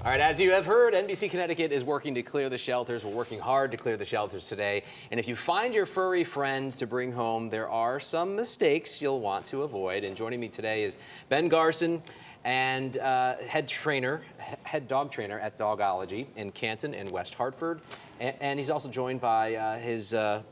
All right, as you have heard, NBC Connecticut is working to clear the shelters. We're working hard to clear the shelters today. And if you find your furry friend to bring home, there are some mistakes you'll want to avoid. And joining me today is Ben Garson, and head dog trainer at Dogology in Canton and West Hartford. And he's also joined by his, I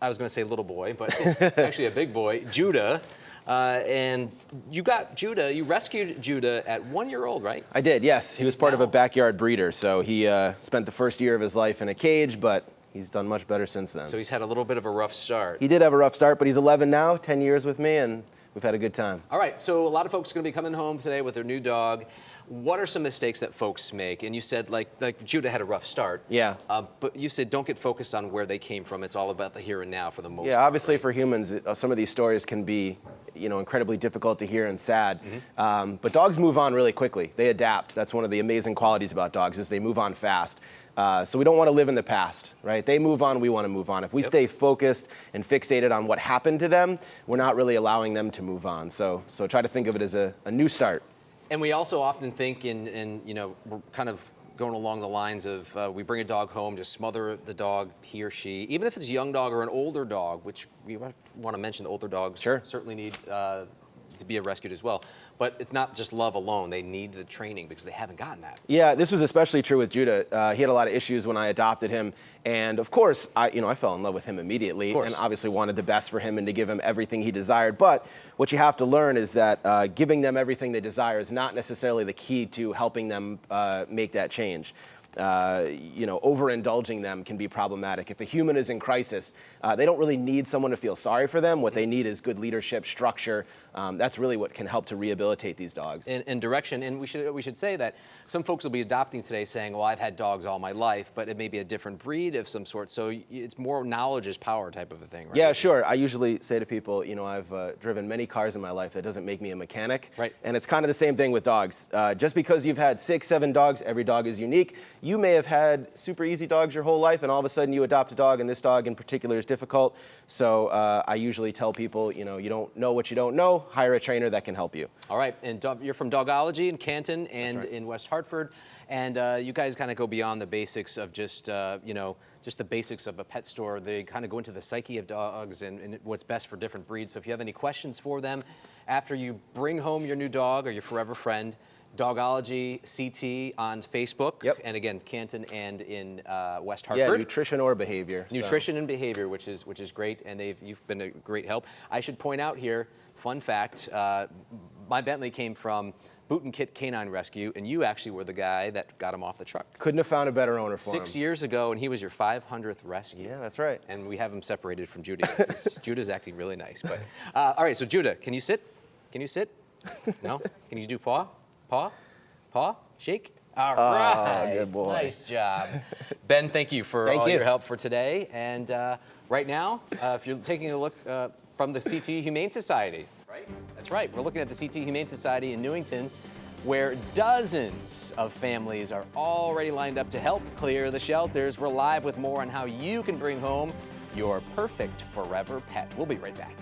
was going to say little boy, but actually a big boy, Judah. And you rescued Judah at 1 year old, right? I did, yes. He was part of a backyard breeder, so he spent the first year of his life in a cage, but he's done much better since then. So he's had a little bit of a rough start. He did have a rough start, but he's 11 now, 10 years with me, and we've had a good time. All right, so a lot of folks are going to be coming home today with their new dog. What are some mistakes that folks make? And you said like Judah had a rough start. Yeah. But you said don't get focused on where they came from. It's all about the here and now for the most part. Yeah, obviously right? for humans, some of these stories can be, incredibly difficult to hear and sad. Mm-hmm. But dogs move on really quickly. They adapt. That's one of the amazing qualities about dogs is they move on fast. So we don't want to live in the past, right? They move on, we want to move on. If we stay focused and fixated on what happened to them, we're not really allowing them to move on. So try to think of it as a new start. And we also often think we're kind of going along the lines of we bring a dog home, just smother the dog, he or she, even if it's a young dog or an older dog, which we want to mention the older dogs certainly need to be rescued as well. But it's not just love alone. They need the training because they haven't gotten that. Yeah, this was especially true with Judah. He had a lot of issues when I adopted him. And of course, I fell in love with him immediately and obviously wanted the best for him and to give him everything he desired. But what you have to learn is that giving them everything they desire is not necessarily the key to helping them make that change. Overindulging them can be problematic. If a human is in crisis, they don't really need someone to feel sorry for them. What they need is good leadership, structure. That's really what can help to rehabilitate these dogs. And direction. And we should say that some folks will be adopting today saying, well, I've had dogs all my life, but it may be a different breed of some sort. So it's more knowledge is power type of a thing, right? Yeah, sure. I usually say to people, I've driven many cars in my life. That doesn't make me a mechanic. Right. And it's kind of the same thing with dogs. Just because you've had 6, 7 dogs, every dog is unique. You may have had super easy dogs your whole life, and all of a sudden you adopt a dog, and this dog in particular is difficult. So I usually tell people, you don't know what you don't know. Hire a trainer that can help you. All right, and you're from Dogology in Canton and in West Hartford, and you guys kind of go beyond the basics of just the basics of a pet store. They kind of go into the psyche of dogs and what's best for different breeds. So if you have any questions for them after you bring home your new dog or your forever friend, Dogology CT on Facebook. Yep. And again, Canton and in West Hartford. Yeah, nutrition or behavior. Nutrition and behavior, which is great, and you've been a great help. I should point out here, fun fact, my Bentley came from Boot and Kit Canine Rescue, and you actually were the guy that got him off the truck. Couldn't have found a better owner for him. 6 years ago, and he was your 500th rescue. Yeah, that's right. And we have him separated from Judah. Judah's acting really nice. But all right, so Judah, can you sit? Can you sit? No? Can you do paw? Paw? Paw? Shake? All right. Good boy. Nice job. Ben, thank you for all your help for today. And right now, if you're taking a look from the CT Humane Society, right? That's right. We're looking at the CT Humane Society in Newington, where dozens of families are already lined up to help clear the shelters. We're live with more on how you can bring home your perfect forever pet. We'll be right back.